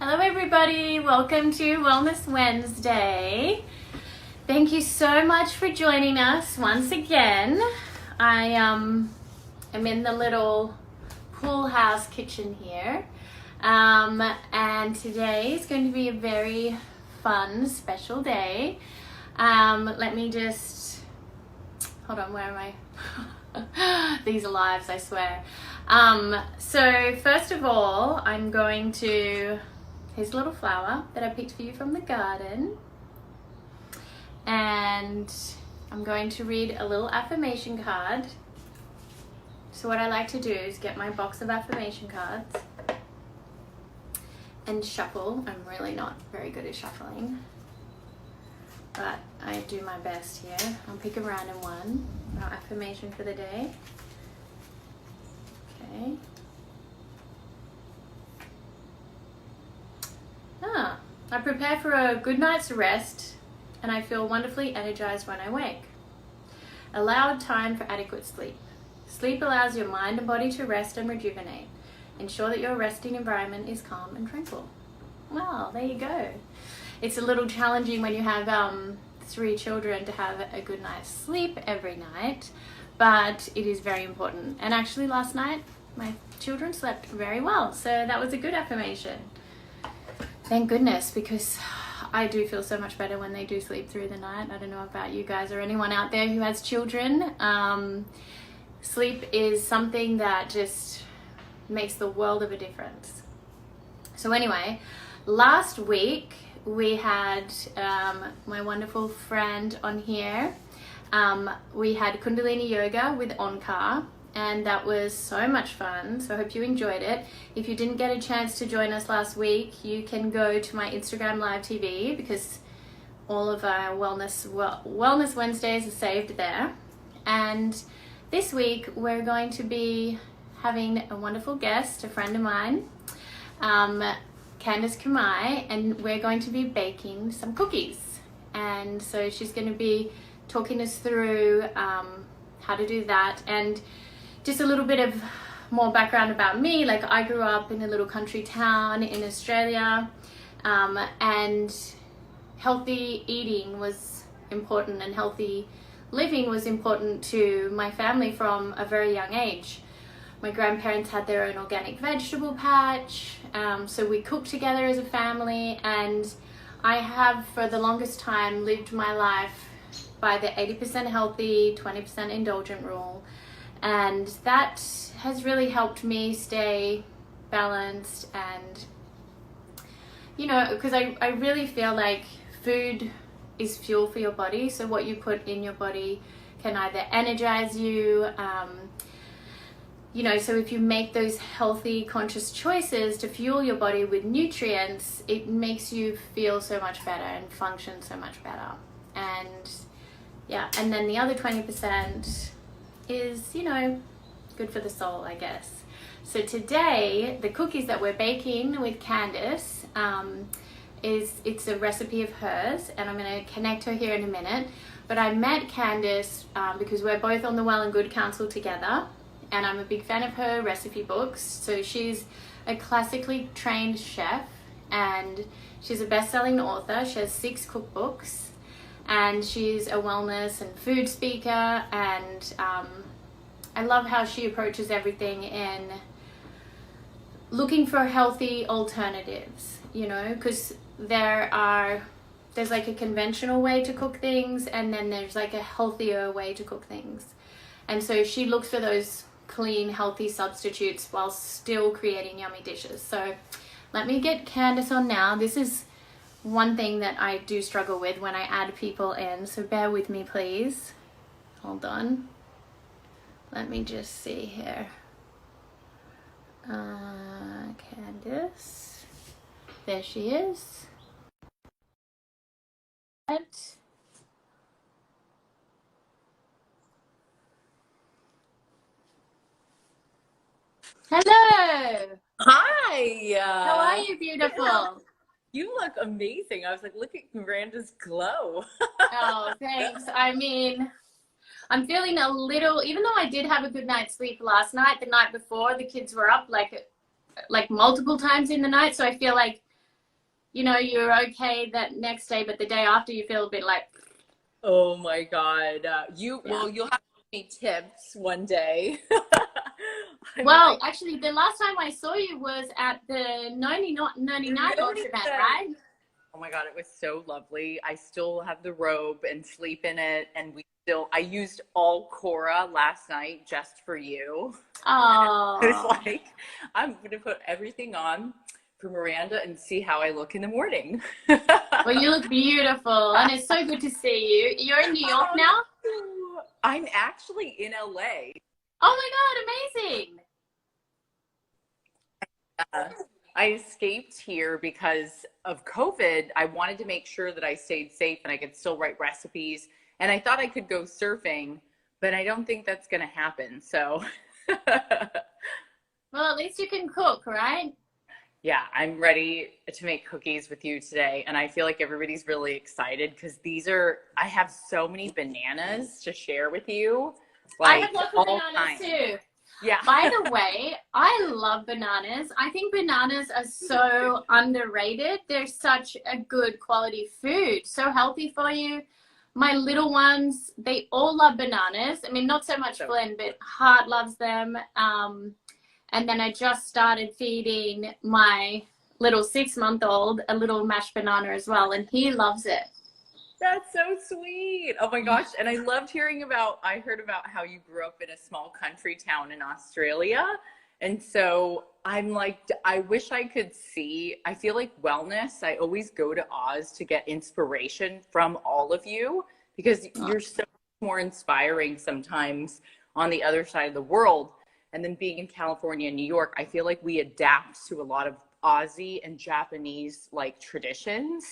Hello everybody, welcome to Wellness Wednesday. Thank you so much for joining us once again. I am in the little pool house kitchen here, and today is going to be a very fun, special day. Let me just, hold on, where am I? These are lives, I swear. So first of all, I'm going to, here's a little flower that I picked for you from the garden. And I'm going to read a little affirmation card. So what I like to do is get my box of affirmation cards and shuffle. I'm really not very good at shuffling, but I do my best here. I'll pick a random one, our affirmation for the day. Okay. I prepare for a good night's rest and I feel wonderfully energized when I wake. Allow time for adequate sleep. Sleep allows your mind and body to rest and rejuvenate. Ensure that your resting environment is calm and tranquil. Well, there you go. It's a little challenging when you have 3 children to have a good night's sleep every night, but it is very important. And actually last night, my children slept very well, so that was a good affirmation. Thank goodness, because I do feel so much better when they do sleep through the night. I don't know about you guys or anyone out there who has children. Sleep is something that just makes the world of a difference. So anyway, last week we had my wonderful friend on here. We had Kundalini Yoga with Onkar, and that was so much fun. So I hope you enjoyed it. If you didn't get a chance to join us last week, you can go to my Instagram Live TV because all of our Wellness Wednesdays are saved there. And this week we're going to be having a wonderful guest, a friend of mine, Candice Kamai, and we're going to be baking some cookies. And so she's going to be talking us through how to do that, and just a little bit of more background about me. Like, I grew up in a little country town in Australia, and healthy eating was important and healthy living was important to my family from a very young age. My grandparents had their own organic vegetable patch, so we cooked together as a family, and I have for the longest time lived my life by the 80% healthy, 20% indulgent rule. And that has really helped me stay balanced, and, you know, because I really feel like food is fuel for your body. So what you put in your body can either energize you, you know, so if you make those healthy, conscious choices to fuel your body with nutrients, it makes you feel so much better and function so much better. And yeah, and then the other 20% is, you know, good for the soul, I guess. So today, the cookies that we're baking with Candice, it's a recipe of hers, and I'm going to connect her here in a minute. But I met Candice because we're both on the Well and Good Council together, and I'm a big fan of her recipe books. So she's a classically trained chef, and she's a best-selling author. She has 6 cookbooks, and she's a wellness and food speaker, and I love how she approaches everything in looking for healthy alternatives, you know, because there's like a conventional way to cook things, and then there's like a healthier way to cook things. And so she looks for those clean, healthy substitutes while still creating yummy dishes. So let me get Candice on now. This is one thing that I do struggle with when I add people in, so bear with me please. Hold on. Let me just see here. Candice. There she is. Hello. Hi. How are you, beautiful? You look amazing. I was like, look at Miranda's glow. Oh, thanks. I mean, I'm feeling a little, even though I did have a good night's sleep last night, the night before, the kids were up like multiple times in the night. So I feel like you know, you're okay that next day, but the day after you feel a bit like, Oh my God. yeah. You'll have to give me tips one day. I'm Well, like, actually, the last time I saw you was at the 99 launch event, "Noticed." right? Oh my God, it was so lovely. I still have the robe and sleep in it. And I used all Cora last night just for you. It's Oh, like, I'm going to put everything on for Miranda and see how I look in the morning. well, you look beautiful, and it's so good to see you. You're in New York now? I'm actually in LA. Oh my God, amazing. I escaped here because of COVID. I wanted to make sure that I stayed safe and I could still write recipes. And I thought I could go surfing, but I don't think that's going to happen. So, Well, at least you can cook, right? yeah, I'm ready to make cookies with you today. And I feel like everybody's really excited because I have so many bananas to share with you, I have like lots of all bananas kinds. too. Yeah. By the way, I love bananas. I think bananas are so underrated. They're such a good quality food, so healthy for you. My little ones, they all love bananas. I mean, not so much So, Flynn, but Hart loves them. And then I just started feeding my little 6-month-old a little mashed banana as well, and he loves it. that's so sweet. Oh my gosh. And I heard about how you grew up in a small country town in Australia. And so I'm like, I wish I could see. I feel like wellness, I always go to Oz to get inspiration from all of you because you're so more inspiring sometimes on the other side of the world. And then being in California and New York, I feel like we adapt to a lot of Aussie and Japanese like traditions.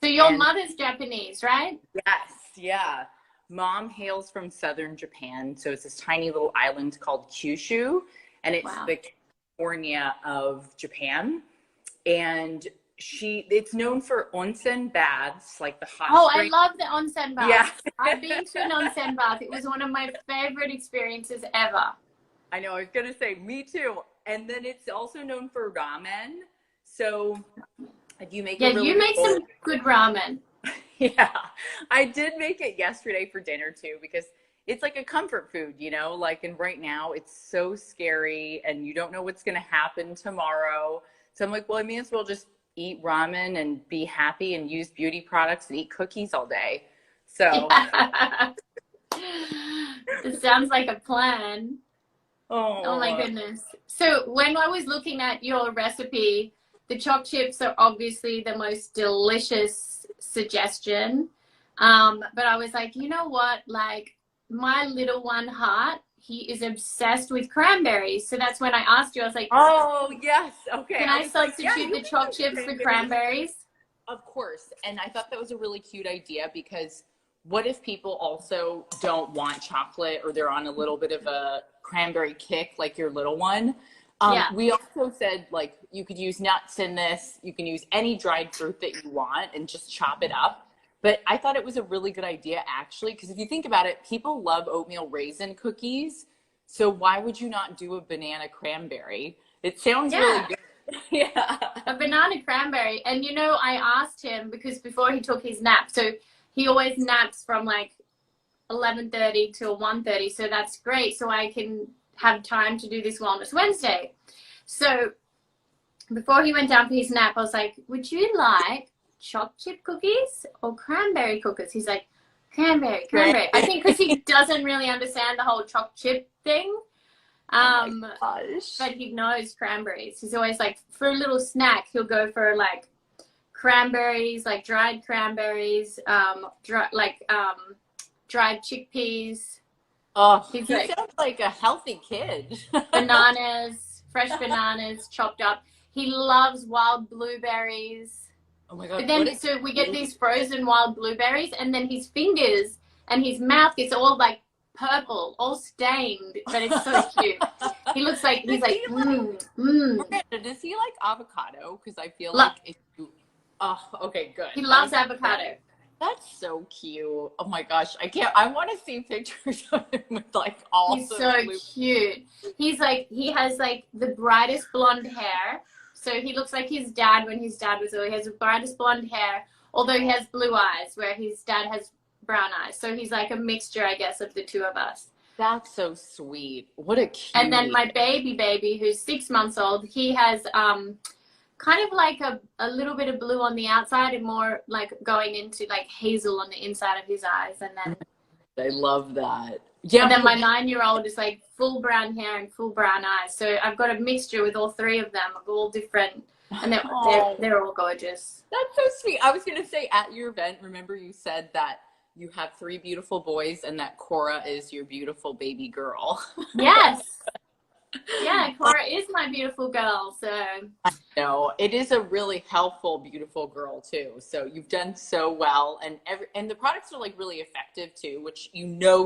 So your And mother's Japanese, right? yes, yeah. Mom hails from southern Japan, so it's this tiny little island called Kyushu, and it's Wow. the California of Japan. And it's known for onsen baths, like the hot Oh, I spring. love the onsen Yeah. bath. I've been to an onsen bath. It was one of my favorite experiences ever. I know, I was gonna say, me too. And then it's also known for ramen. So you make Yeah, a really you make good. some good ramen. Yeah, I did make it yesterday for dinner too because it's like a comfort food, like, and right now it's so scary and you don't know what's going to happen tomorrow. So I'm like, well, I may as well just eat ramen and be happy and use beauty products and eat cookies all day. So, Yeah. It sounds like a plan. Oh my oh, goodness. So when I was looking at your recipe, the choc chips are obviously the most delicious suggestion. But I was like, you know what? Like my little one Heart, he is obsessed with cranberries. So that's when I asked you, I was like, oh, yes. Okay. can I I was like, yeah, substitute you the can choc use chips for cranberries. cranberries? Of course. And I thought that was a really cute idea because what if people also don't want chocolate or they're on a little bit of a cranberry kick like your little one? Yeah. We also said like you could use nuts in this. You can use any dried fruit that you want and just chop it up. But I thought it was a really good idea actually because if you think about it, people love oatmeal raisin cookies. So why would you not do a banana cranberry? It sounds really Yeah. good. Yeah. A banana cranberry. And you know, I asked him because before he took his nap, so he always naps from like 11:30 till 1:30, so that's great, so I can have time to do this Wellness Wednesday. So before he went down for his nap, I was like, would you like choc chip cookies or cranberry cookies? He's like, cranberry. I think because he doesn't really understand the whole choc chip thing. Oh my gosh. But he knows cranberries. He's always like, for a little snack, he'll go for like cranberries, like dried cranberries, dried chickpeas. Oh, He's he like sounds like a healthy kid. bananas, fresh bananas chopped up. He loves wild blueberries. Oh my God. But then, so we get these frozen wild blueberries, and then his fingers and his mouth gets all like purple, all stained, but it's so cute. He looks like, he's like, Miranda, does he like avocado? Because I feel like if you, oh, okay, good. He loves avocado. That's so cute. Oh my gosh. I want to see pictures of him with like all He's the so blue. cute. He's like, he has like the brightest blonde hair. So he looks like his dad when his dad was little. He has the brightest blonde hair, although he has blue eyes, where his dad has brown eyes. So he's like a mixture, I guess, of the two of us. That's so sweet. What a cute. And then my baby, who's 6 months old, he has kind of like a little bit of blue on the outside and more like going into like hazel on the inside of his eyes. And then I love that. Yeah. And then my 9-year-old is like full brown hair and full brown eyes. So I've got a mixture with all three of them, of all different, and they're all gorgeous. That's so sweet. I was gonna say, at your event, remember you said that you have 3 beautiful boys and that Cora is your beautiful baby girl. Yes. Yeah, Cora is my beautiful girl. So I know it is a really helpful, beautiful girl too. So you've done so well, and the products are like really effective too. Which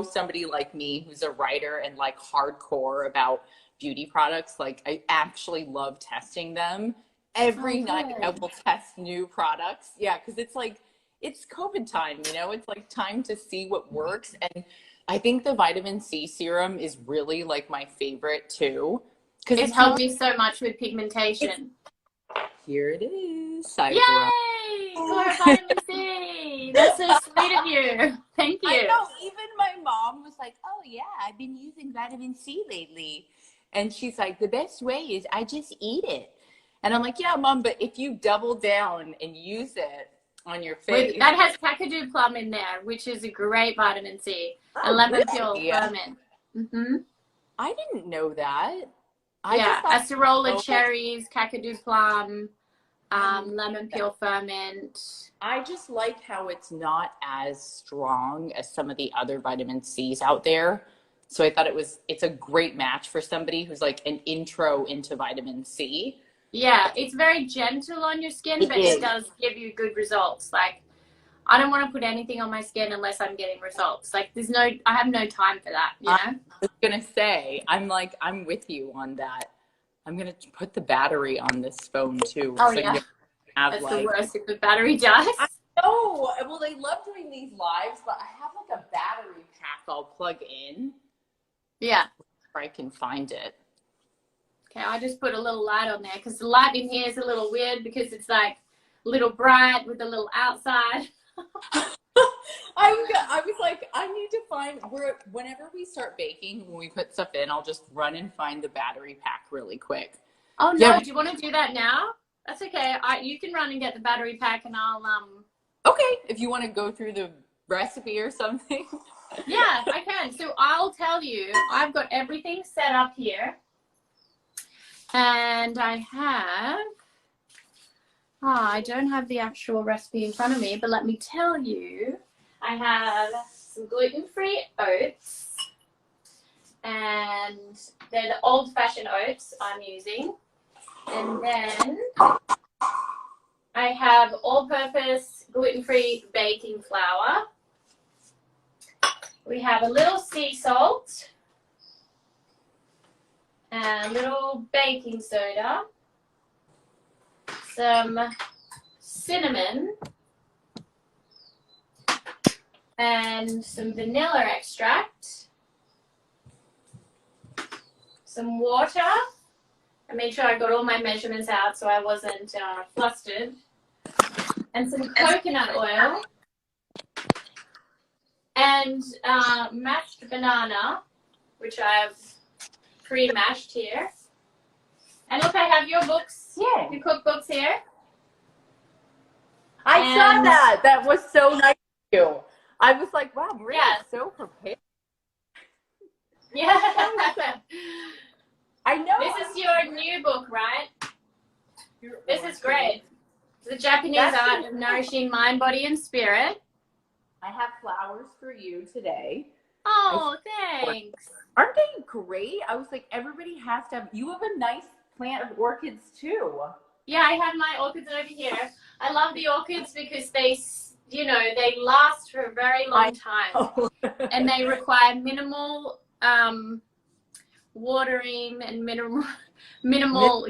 somebody like me who's a writer and like hardcore about beauty products, like I actually love testing them every night. I will test new products. Yeah, because it's COVID time. It's like time to see what works. And I think the vitamin C serum is really like my favorite too. Because it's helped me so much with pigmentation. Here it is. Yay! Cora vitamin C. That's so sweet of you. Thank you. I know. Even my mom was like, oh yeah, I've been using vitamin C lately. And she's like, the best way is I just eat it. And I'm like, yeah, Mom, but if you double down and use it on your face. That has kakadu plum in there, which is a great vitamin C. And lemon peel ferment. Mm-hmm. I didn't know that. Acerola cherries, kakadu plum, lemon peel ferment. I just like how it's not as strong as some of the other vitamin C's out there. So I thought it's a great match for somebody who's like an intro into vitamin C. Yeah, it's very gentle on your skin, but it does give you good results. Like, I don't want to put anything on my skin unless I'm getting results. Like, I have no time for that, you know? I was going to say, I'm with you on that. I'm going to put the battery on this phone too. Oh, so yeah. That's the worst if the battery dies. Oh, well, they love doing these lives, but I have like a battery pack I'll plug in. Yeah. If I can find it. Okay, I just put a little light on there because the light in here is a little weird because it's like a little bright with a little outside. I was like, I need to find whenever we start baking, when we put stuff in, I'll just run and find the battery pack really quick. Oh no, yeah. Do you want to do that now? That's okay. You can run and get the battery pack and I'll Okay, if you want to go through the recipe or something. Yeah, I can. So I'll tell you, I've got everything set up here. And I don't have the actual recipe in front of me, but let me tell you, I have some gluten-free oats, and they're the old-fashioned oats I'm using. And then I have all-purpose gluten-free baking flour. We have a little sea salt, and a little baking soda, some cinnamon, and some vanilla extract, some water. I made sure I got all my measurements out so I wasn't flustered, and some coconut oil, and mashed banana, which I've pre-mashed here. And look, I have your books, your cookbooks here. I saw that. That was so nice of you. I was like, wow, Maria's so prepared. Yeah. I know. This is your new book, right? This is great. The Japanese Art of Nourishing Mind, Body, and Spirit. I have flowers for you today. Oh, thanks. Aren't they great? I was like, everybody has to have. You have a nice plant of orchids too. Yeah, I have my orchids over here. I love the orchids because they last for a very long time. And they require minimal watering and minimal, minimal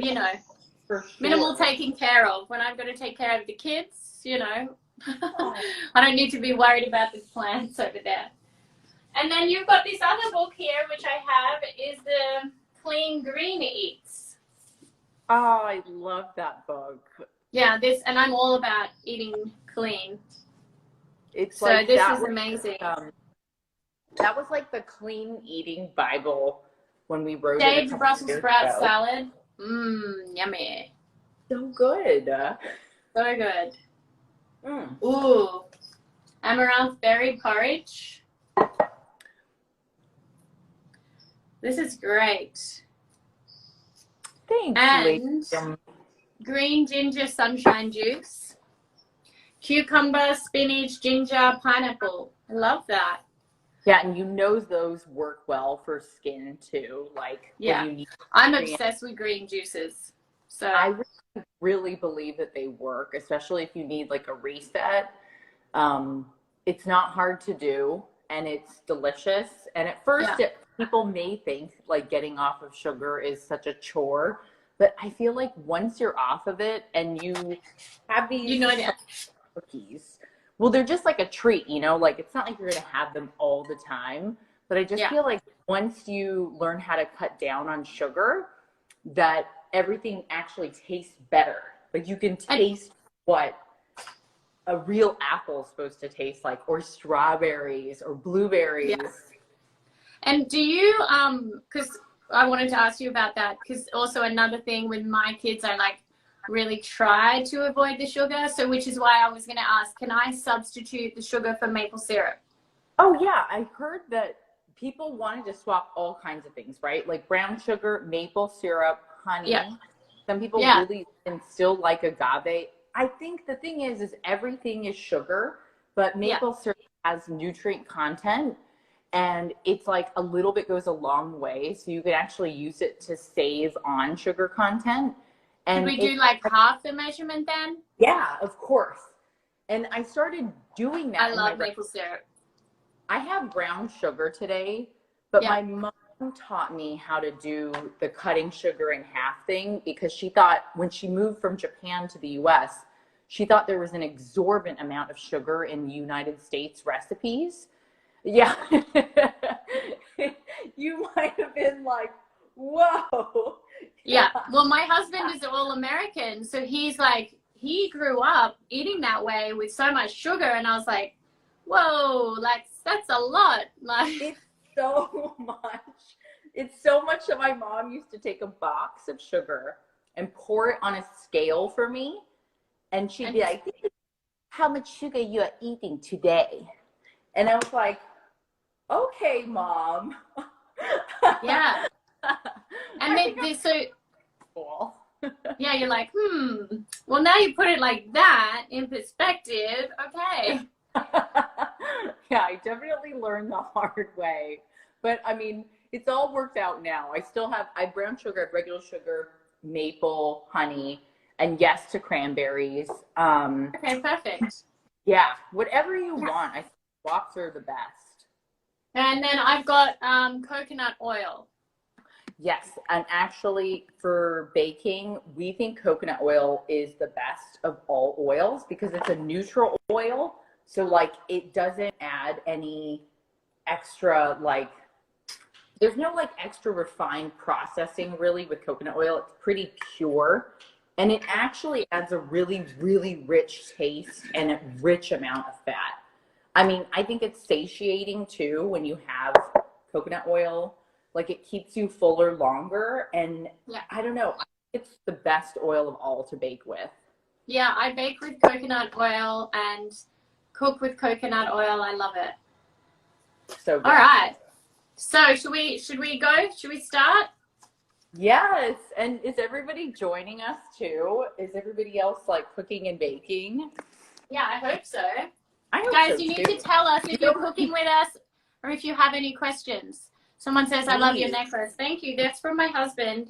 taking care of. When I've got to take care of the kids, I don't need to be worried about the plants over there. And then you've got this other book here, which I have, is the Clean Green Eats. Oh, I love that book. Yeah, and I'm all about eating clean. It's So like this is amazing. That was like the clean eating Bible when we wrote it a Shaved couple Brussels years sprout ago. salad. Yummy. So good. So good. Mm. Ooh. Amaranth berry porridge. This is great. Thanks, And lady. green ginger sunshine juice. Cucumber, spinach, ginger, pineapple. I love that. Yeah, and you know those work well for skin too. Like when Yeah. you need I'm nutrients. obsessed with green juices. So I really believe that they work, especially if you need like a reset. It's not hard to do and it's delicious. And at first, yeah. people may think like getting off of sugar is such a chore, but I feel like once you're off of it and you have these You know that. cookies, well, they're just like a treat, you know, like it's not like you're going to have them all the time. But I just Yeah. feel like once you learn how to cut down on sugar, that everything actually tastes better. Like you can taste what a real apple is supposed to taste like, or strawberries or blueberries. Yeah. And do you, because I wanted to ask you about that, because also another thing with my kids, I like really try to avoid the sugar. So which is why I was going to ask, can I substitute the sugar for maple syrup? Oh yeah, I heard that people wanted to swap all kinds of things, right? Like brown sugar, maple syrup, honey. Yeah. Some people Yeah. really and still like agave. I think the thing is everything is sugar, but maple syrup has nutrient content, and it's like a little bit goes a long way. So you can actually use it to save on sugar content. And Could we do like half the measurement then? Yeah, of course. And I started doing that. I love maple syrup. I have brown sugar today, but my mom taught me how to do the cutting sugar in half thing because she thought when she moved from Japan to the US, she thought there was an exorbitant amount of sugar in the United States recipes. Yeah. You might have been like, whoa. Yeah. Well, my husband is all American. So he's like, he grew up eating that way with so much sugar. And I was like, whoa, like that's a lot. Like it's so much. It's so much that my mom used to take a box of sugar and pour it on a scale for me. And she'd be like, how much sugar you are eating today? And I was like, okay, Mom. Yeah. And they so cool. yeah, you're like, well, now you put it like that in perspective. Okay. Yeah, I definitely learned the hard way. But I mean, it's all worked out now. I have brown sugar, I have regular sugar, maple, honey, and yes to cranberries. Okay, perfect. Yeah, whatever you want. I think swaps are the best. And then I've got coconut oil. Yes, and actually for baking, we think coconut oil is the best of all oils because it's a neutral oil. So like it doesn't add any extra there's no like extra refined processing really with coconut oil. It's pretty pure. And it actually adds a really, really rich taste and a rich amount of fat. I mean, I think it's satiating too when you have coconut oil. Like it keeps you fuller longer. And I don't know, it's the best oil of all to bake with. Yeah, I bake with coconut oil and cook with coconut oil. I love it. So good. All right. So should we go? Should we start? Yes. And is everybody joining us too? Is everybody else like cooking and baking? Yeah, I hope so. I hope Guys, so you need too. to tell us if you're cooking with us or if you have any questions. Someone says, I love your necklace. Thank you. That's from my husband.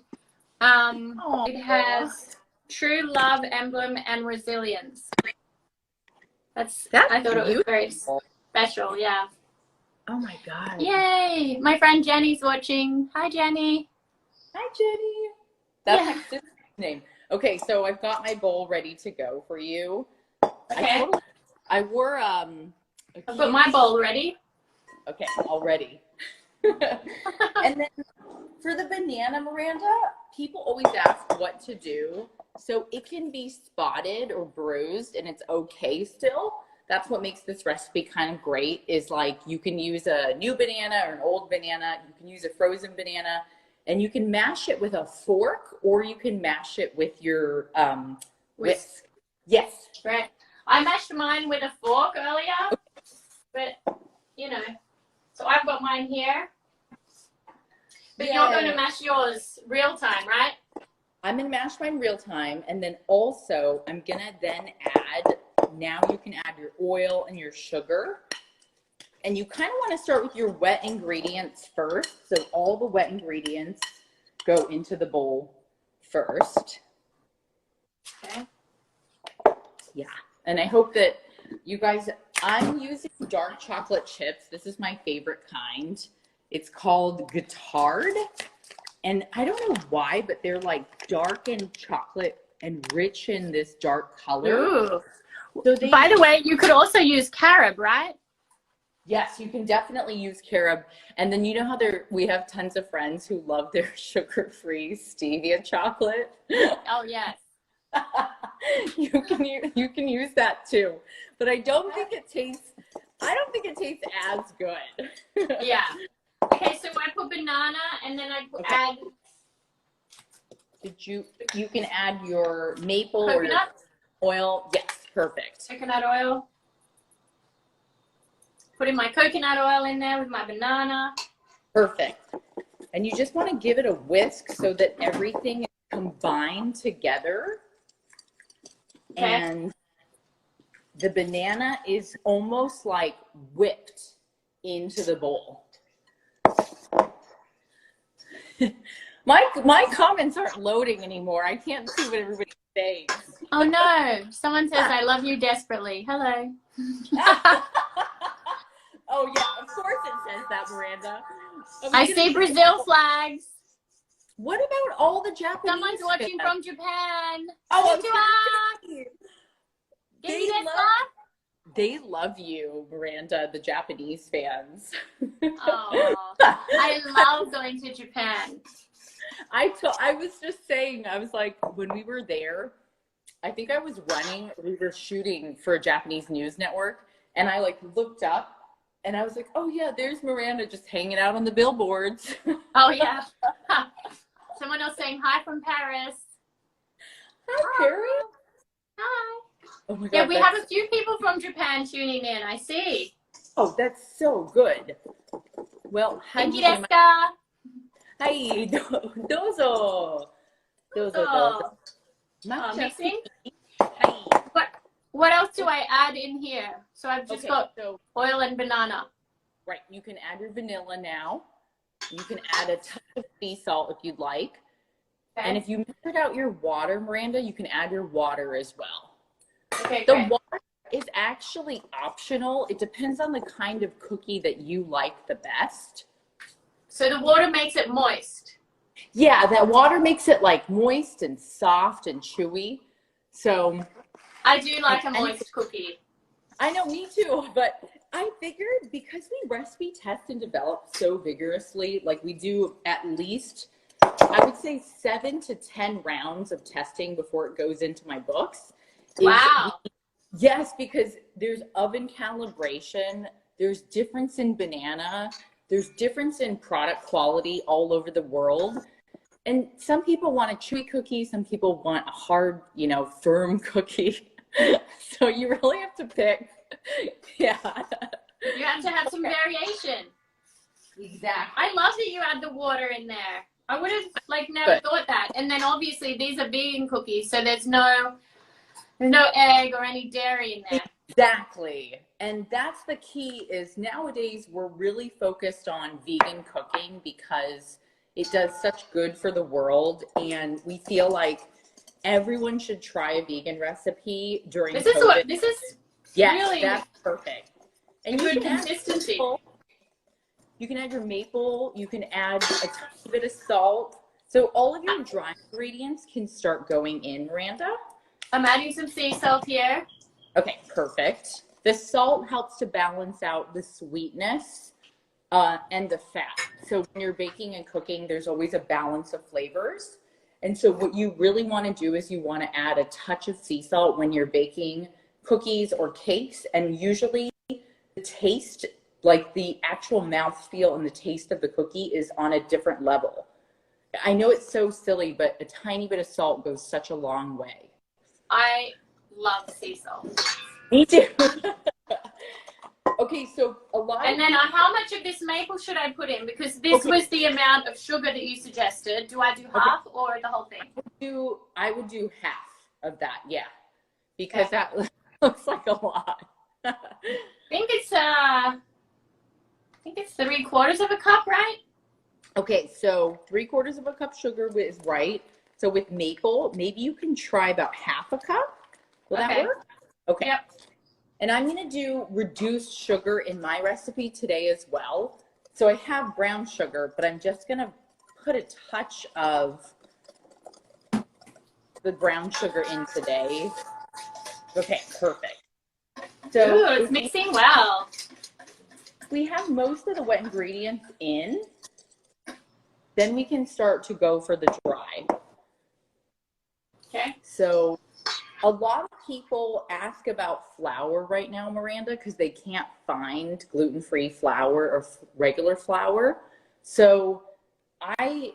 It has true love, emblem, and resilience. That's I thought it was very special. Yeah. Oh my God. Yay. My friend Jenny's watching. Hi, Jenny. Hi, Jenny. That's my sister's name. Okay, so I've got my bowl ready to go for you. Okay. I wore I've got my bowl ready. Okay, all ready. And then for the banana, Miranda, people always ask what to do. So it can be spotted or bruised and it's okay still. That's what makes this recipe kind of great, is like you can use a new banana or an old banana. You can use a frozen banana, and you can mash it with a fork, or you can mash it with your whisk. Yes. Right. I mashed mine with a fork earlier, but you know, so I've got mine here. But you're going to mash yours real time, right? I'm gonna mash mine real time, and then also I'm gonna then add, now you can add your oil and your sugar. And you kind of want to start with your wet ingredients first. So all the wet ingredients go into the bowl first. Okay. Yeah. And I hope that you guys, I'm using dark chocolate chips. This is my favorite kind. It's called Guittard. And I don't know why, but they're like dark and chocolate and rich in this dark color. Ooh. So By the way, you could also use carob, right? Yes, you can definitely use carob. And then you know how we have tons of friends who love their sugar-free stevia chocolate. Oh, yes. You can use that too. But I don't think it tastes as good. Yeah. Okay, so I put banana and then I add You can add your maple coconut or oil. Yes, perfect. Coconut oil. Putting my coconut oil in there with my banana. Perfect. And you just want to give it a whisk so that everything is combined together. Okay. And the banana is almost like whipped into the bowl. My comments aren't loading anymore. I can't see what everybody's saying. Oh no, someone says I love you desperately. Hello. Oh yeah, of course it says that, Miranda. I see Brazil flags. What about all the Japanese? Someone's watching from Japan. Oh, they love you, Miranda, the Japanese fans. Oh, I love going to Japan. I was just saying, I was like, when we were there, I think I was we were shooting for a Japanese news network, and I like looked up and I was like, oh yeah, there's Miranda just hanging out on the billboards. Oh yeah. Someone else saying hi from Paris. Hi, Paris. Hi. Oh my God. Yeah, we have a few people from Japan tuning in. I see. Oh, that's so good. Well, Genki desu ka? Hi, dozo. Oh, mixing. What else do I add in here? So I've just got oil and banana. Right. You can add your vanilla now. You can add a touch of sea salt if you'd like. Okay. And if you measured out your water, Miranda, you can add your water as well. Okay, the water is actually optional. It depends on the kind of cookie that you like the best. So the water makes it moist. Yeah, that water makes it like moist and soft and chewy. So I do like a moist cookie. I know, me too. But I figured because we recipe test and develop so vigorously, like we do at least, I would say 7 to 10 rounds of testing before it goes into my books. Wow. Yes, because there's oven calibration, there's difference in banana, there's difference in product quality all over the world. And some people want a chewy cookie, some people want a hard, firm cookie. So you really have to pick. Yeah. You have to have some variation. Exactly. I love that you add the water in there. I would have never thought that. And then obviously these are vegan cookies, so there's no egg or any dairy in there. Exactly. And that's the key, is nowadays we're really focused on vegan cooking because it does such good for the world. And we feel like everyone should try a vegan recipe during COVID. This is yes, really that's perfect. And good consistency. You can add your maple, you can add a tiny bit of salt. So all of your dry ingredients can start going in, Miranda. I'm adding some sea salt here. Okay, perfect. The salt helps to balance out the sweetness and the fat. So when you're baking and cooking, there's always a balance of flavors. And so what you really want to do is you want to add a touch of sea salt when you're baking cookies or cakes. And usually the taste, like the actual mouthfeel and the taste of the cookie is on a different level. I know it's so silly, but a tiny bit of salt goes such a long way. I love sea salt. Me too. Okay, so a lot. And then how much of this maple should I put in? Because this was the amount of sugar that you suggested. Do I do half or the whole thing? I would do half of that, yeah, because that looks like a lot. I think it's 3/4 of a cup, right? Okay, so 3/4 of a cup sugar is right. So with maple, maybe you can try about half a cup. Will that work? Okay. Yep. And I'm going to do reduced sugar in my recipe today as well. So I have brown sugar, but I'm just going to put a touch of the brown sugar in today. Okay, perfect. So ooh, it's mixing well. We have most of the wet ingredients in. Then we can start to go for the dry. Okay. So a lot of people ask about flour right now, Miranda, because they can't find gluten-free flour or regular flour. So I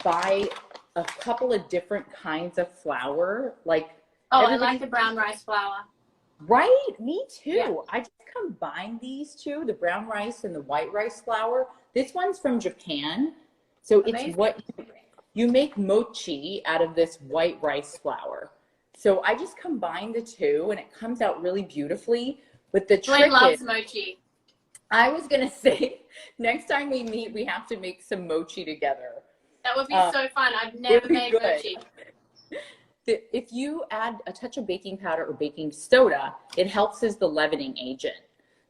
buy a couple of different kinds of flour. Like, I like the brown rice flour. Right? Me too. Yeah. I just combine these two, the brown rice and the white rice flour. This one's from Japan. So it's what you make mochi out of this white rice flour. So I just combine the two and it comes out really beautifully. But the trick loves mochi. I was going to say, next time we meet, we have to make some mochi together. That would be so fun. I've never made mochi. If you add a touch of baking powder or baking soda, it helps as the leavening agent.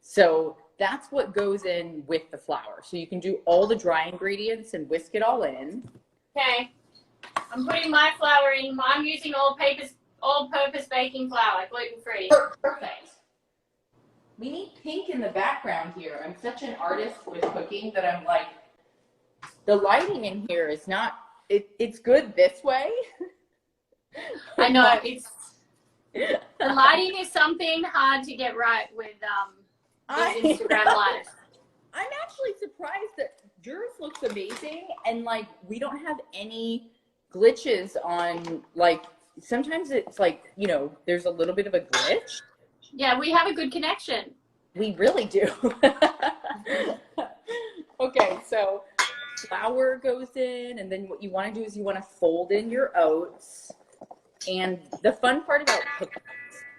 So that's what goes in with the flour. So you can do all the dry ingredients and whisk it all in. Okay. I'm putting my flour in. I'm using all-purpose baking flour, gluten-free. Perfect. We need pink in the background here. I'm such an artist with cooking that I'm like, the lighting in here is not, it's good this way. I know, the lighting is something hard to get right with Instagram Live. I'm actually surprised that yours looks amazing and like we don't have any glitches on, like sometimes it's like, you know, there's a little bit of a glitch. Yeah, we have a good connection. We really do. Okay, so flour goes in, and then what you want to do is you want to fold in your oats. And the fun part about cookies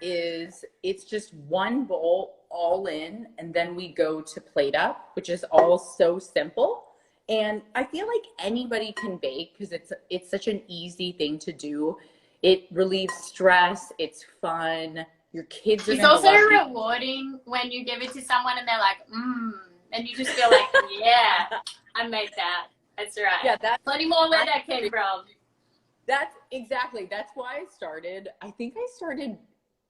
is it's just one bowl all in, and then we go to plate up, which is all so simple. And I feel like anybody can bake because it's such an easy thing to do. It relieves stress. It's fun. Your kids are. It's also rewarding when you give it to someone and they're like, and you just feel like, yeah, I made that. That's right. Yeah, that's plenty more where that came from. That's why I started. I think I started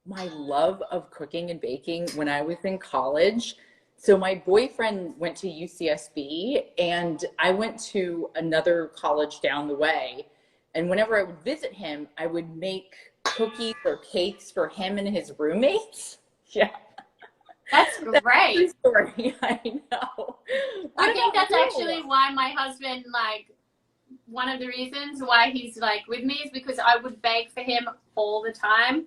my love of cooking and baking when I was in college. So my boyfriend went to UCSB and I went to another college down the way. And whenever I would visit him, I would make cookies or cakes for him and his roommates. Yeah. That's great. That's story. I know. I think that's actually why my husband, like, one of the reasons why he's like with me is because I would bake for him all the time.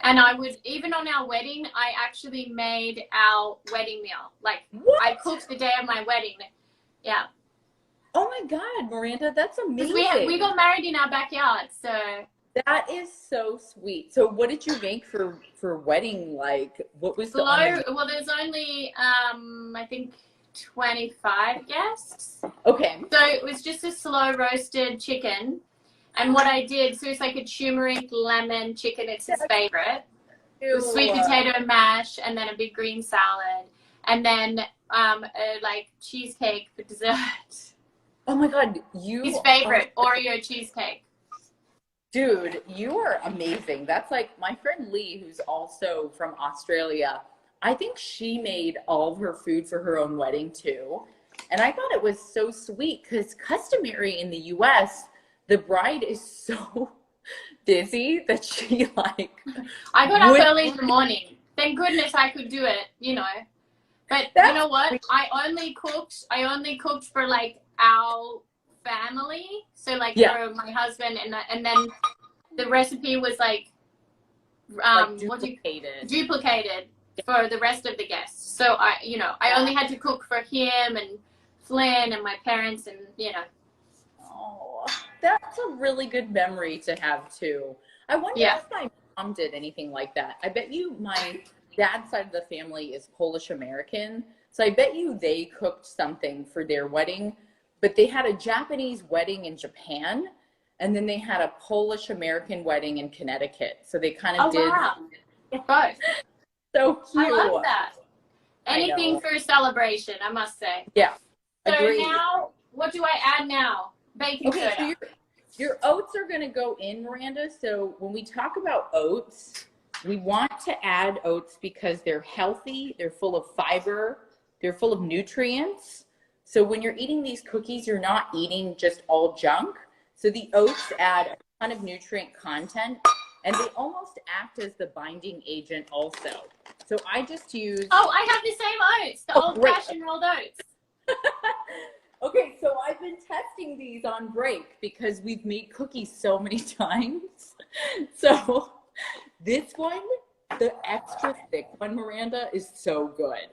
And I would, even on our wedding, I actually made our wedding meal. Like, what? I cooked the day of my wedding. Yeah. Oh my God, Miranda, that's amazing. We got married in our backyard, so. That is so sweet. So what did you make for wedding? Like, what was well, there's only, I think 25 guests. Okay. So it was just a slow roasted chicken. And what I did, so it's like a turmeric lemon chicken. It's his favorite. Sweet potato mash, and then a big green salad, and then like cheesecake for dessert. Oh my God, his favorite Oreo cheesecake. Dude, you are amazing. That's like my friend Lee, who's also from Australia. I think she made all of her food for her own wedding too. And I thought it was so sweet because customary in the US, the bride is so busy that she like I got up early in the morning. Thank goodness I could do it, you know. But you know what? I only cooked for like our family. So like for my husband, and then the recipe was like duplicated for the rest of the guests. So I only had to cook for him and Flynn and my parents, and Oh, that's a really good memory to have too. I wonder if my mom did anything like that. I bet you my dad's side of the family is Polish American. So I bet you they cooked something for their wedding, but they had a Japanese wedding in Japan, and then they had a Polish American wedding in Connecticut. So they kind of did both. So cute. I love that. Anything for a celebration, I must say. Yeah. So agreed. now, what do I add now? Baking soda. So your oats are going to go in, Miranda. So when we talk about oats, we want to add oats because they're healthy, they're full of fiber, they're full of nutrients. So when you're eating these cookies, you're not eating just all junk. So the oats add a ton of nutrient content, and they almost act as the binding agent also. So I just use... Oh, I have the same oats, the old-fashioned rolled oats. Okay, so I've been testing these on break because we've made cookies so many times. So this one, the extra thick one, Miranda, is so good.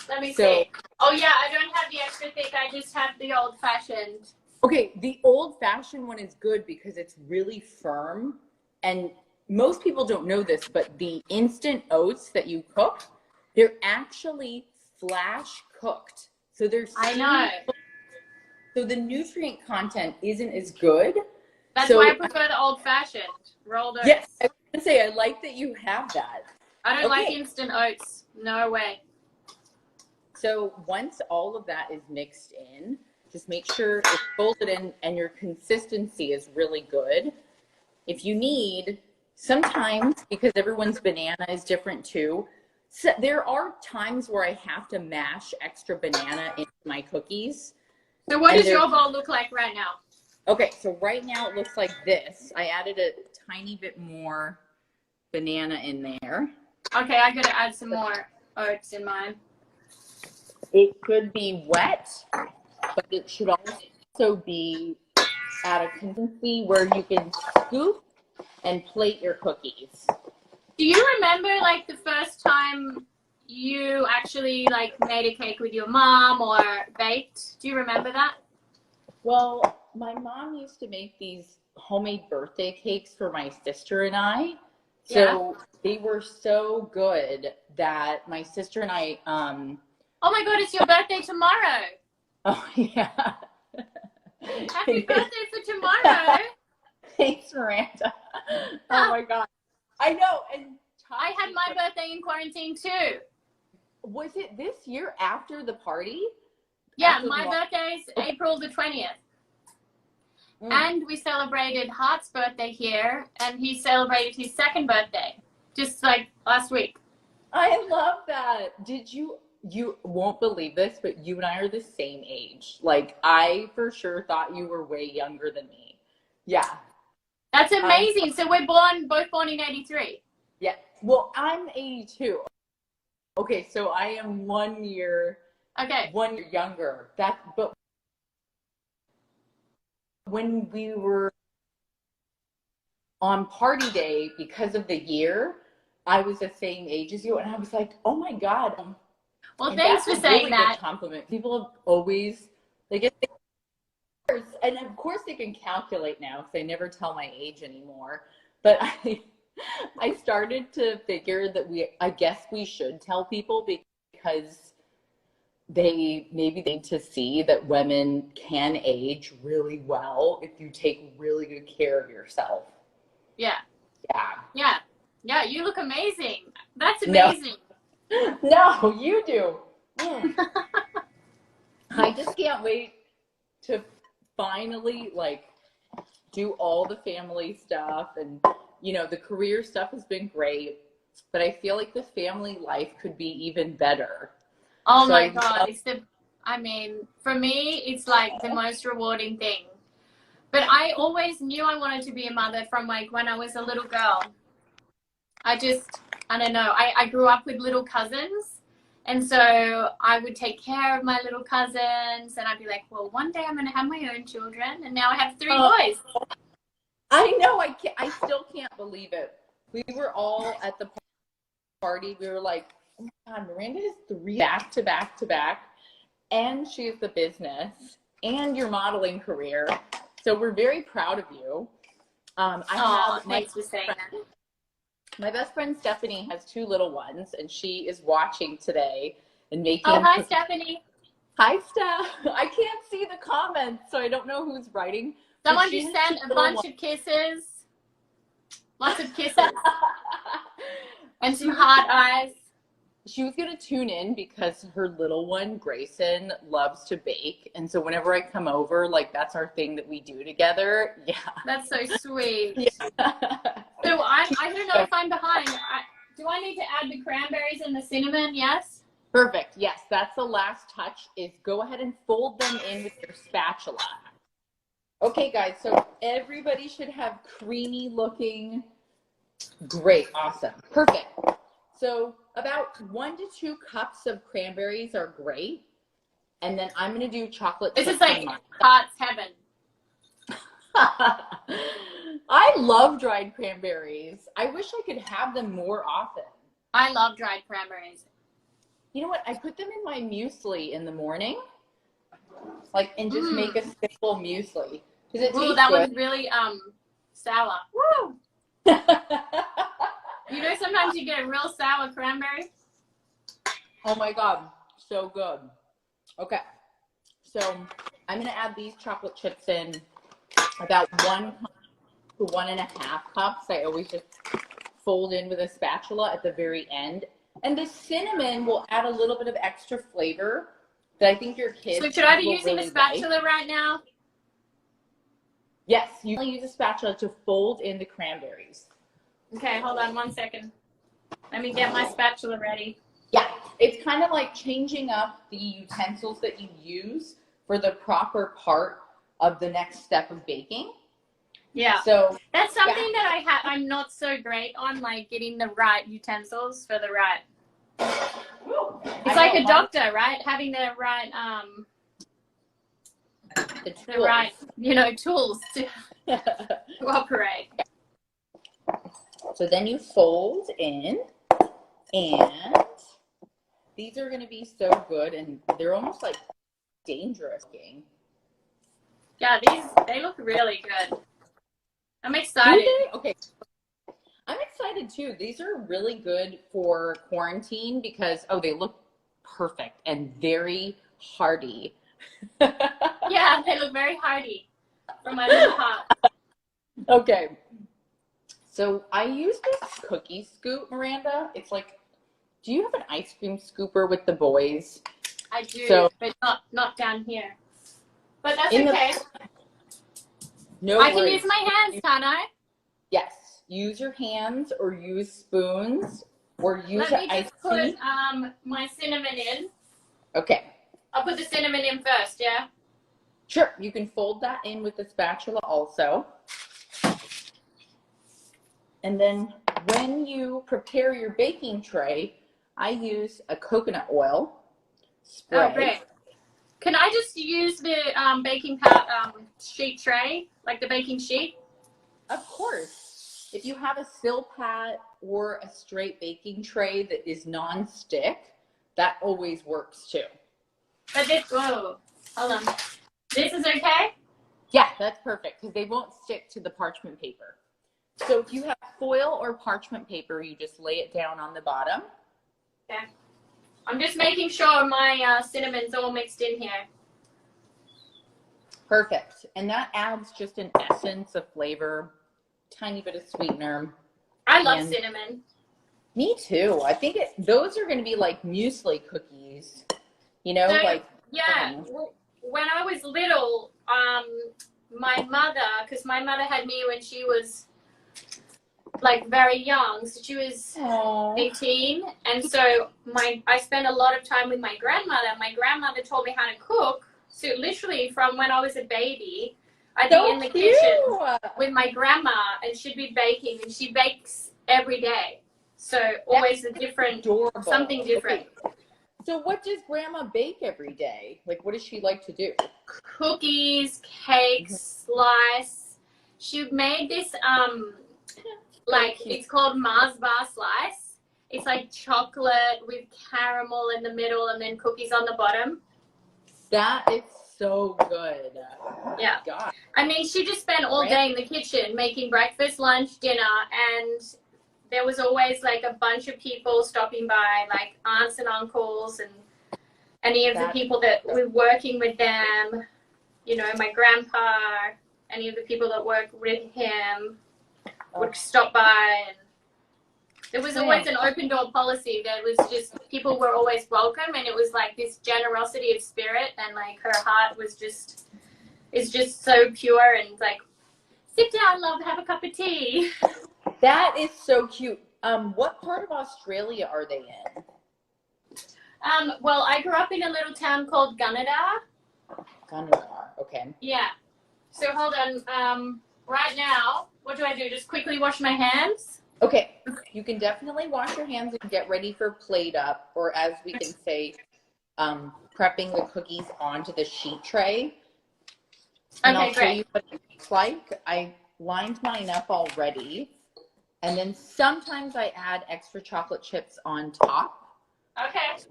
Let me see. Oh yeah, I don't have the extra thick, I just have the old-fashioned. Okay, the old-fashioned one is good because it's really firm. And most people don't know this, but the instant oats that you cook, they're actually flash cooked. So they're so the nutrient content isn't as good. That's why I prefer the old-fashioned rolled oats. Yes, I was gonna say, I like that you have that. I don't like instant oats. No way. So once all of that is mixed in, just make sure it's folded in and your consistency is really good. If you need, sometimes, because everyone's banana is different too, so there are times where I have to mash extra banana into my cookies. So what does your bowl look like right now? Okay, so right now it looks like this. I added a tiny bit more banana in there. Okay, I gotta add some more oats in mine. It could be wet, but it should also be at a consistency where you can scoop and plate your cookies. Do you remember like the first time you actually like made a cake with your mom or baked? Do you remember that? Well, my mom used to make these homemade birthday cakes for my sister and I. So they were so good that my sister and I oh my god, it's your birthday tomorrow. Oh yeah. Happy birthday for tomorrow. Thanks, Miranda. Oh my god. I know. And I had my birthday in quarantine too. Was it this year after the party? Yeah, my birthday's April the 20th. And we celebrated Hart's birthday here, and he celebrated his second birthday, just like last week. I love that. Did you won't believe this, but you and I are the same age. Like, I for sure thought you were way younger than me. Yeah. That's amazing. So we're both born in 83. Yeah. Well, I'm 82. Okay, so I am 1 year. Okay. 1 year younger. But when we were on party day, because of the year, I was the same age as you, and I was like, oh my god. Well, thanks for saying really that. Good compliment. People have always and of course they can calculate now because I never tell my age anymore. But I started to figure that I guess we should tell people because they need to see that women can age really well if you take really good care of yourself. Yeah. Yeah. Yeah. Yeah, you look amazing. That's amazing. No, you do. I just can't wait to finally do all the family stuff, and the career stuff has been great, but I feel like the family life could be even better. Oh my god, it's the I mean, for me, it's like the most rewarding thing. But I always knew I wanted to be a mother from like when I was a little girl. I don't know. I grew up with little cousins. And so I would take care of my little cousins. And I'd be like, well, one day I'm going to have my own children. And now I have 3 boys. I know. I still can't believe it. We were all at the party. We were like, oh my God, Miranda has 3 back to back to back. And she has the business and your modeling career. So we're very proud of you. Thanks for saying that. My best friend Stephanie has 2 little ones, and she is watching today and making. Oh, hi, Stephanie. Hi, Steph. I can't see the comments, so I don't know who's writing. Someone just sent a bunch of kisses. Lots of kisses. And some heart eyes. She was going to tune in because her little one, Grayson, loves to bake. And so whenever I come over, like, that's our thing that we do together. Yeah. That's so sweet. Yeah. So I don't know if I'm behind. Do I need to add the cranberries and the cinnamon? Yes? Perfect. Yes, that's the last touch, is go ahead and fold them in with your spatula. Okay, guys, so everybody should have creamy looking. Great. Awesome. Perfect. So about 1 to 2 cups of cranberries are great. And then I'm going to do chocolate. This is like Heart's heaven. I love dried cranberries. I wish I could have them more often. I love dried cranberries. You know what? I put them in my muesli in the morning. Like, and just make a simple muesli. Does it taste that good? was really sour. Woo! You know, sometimes you get a real sour cranberry. Oh my God, so good. Okay, so I'm gonna add these chocolate chips in, about 1 to 1.5 cups. I always just fold in with a spatula at the very end. And the cinnamon will add a little bit of extra flavor that I think your kids So should I be using really a spatula like. right now? Yes, you can use a spatula to fold in the cranberries. Okay, hold on 1 second. Let me get my spatula ready. Yeah, it's kind of like changing up the utensils that you use for the proper part of the next step of baking. Yeah. So that's something that I'm not so great on, like getting the right utensils for the right. It's like a doctor, right? Having the right the right, tools to operate. So then you fold in, and these are going to be so good, and they're almost like dangerous looking. Yeah, they look really good. I'm excited. Okay. I'm excited too. These are really good for quarantine because, they look perfect and very hearty. Yeah, they look very hearty from my little pot. Okay. So I use this cookie scoop, Miranda. It's like, do you have an ice cream scooper with the boys? I do, but not down here. But that's okay. No I worries. can use my hands, can't I? Yes. Use your hands or use spoons or use Let me ice just put cream. my cinnamon in. Okay. I'll put the cinnamon in first, yeah? Sure. You can fold that in with the spatula also. And then when you prepare your baking tray, I use a coconut oil spray. Oh, great. Can I just use the baking sheet tray, like the baking sheet? Of course. If you have a Silpat or a straight baking tray that is non-stick, that always works too. But hold on. This is okay? Yeah, that's perfect because they won't stick to the parchment paper. So if you have foil or parchment paper, you just lay it down on the bottom. Okay. I'm just making sure my cinnamon's all mixed in here. Perfect. And that adds just an essence of flavor, tiny bit of sweetener. I love cinnamon. Me too. I think those are going to be like muesli cookies, Yeah. When I was little, my mother, because my mother had me when she was like very young. So she was Aww. 18, and so I spent a lot of time with my grandmother. My grandmother taught me how to cook. So literally from when I was a baby, I'd be in the kitchen with my grandma, and she'd be baking, and she bakes every day. So always a different, adorable. something different. Okay. So what does grandma bake every day? Like, what does she like to do? Cookies, cakes, slice. She made this, like, it's called Mars bar slice. It's like chocolate with caramel in the middle and then cookies on the bottom. That is so good. Yeah. God. I mean, she just spent all day in the kitchen making breakfast, lunch, dinner, and there was always like a bunch of people stopping by, like aunts and uncles and any of the people that were working with them, you know, my grandpa, any of the people that worked with him would stop by. And there was always an open door policy. That was just, people were always welcome, and it was like this generosity of spirit, and like her heart was just, is just so pure, and like, sit down, love, have a cup of tea. That is so cute. What part of Australia are they in? Well, I grew up in a little town called Gunnedah. Gunnedah, okay. Yeah. So hold on. Right now, what do I do? Just quickly wash my hands? Okay. You can definitely wash your hands and get ready for plate up, or as we can say, prepping the cookies onto the sheet tray. And Okay, I'll show you what it looks like. I lined mine up already. And then sometimes I add extra chocolate chips on top. Okay.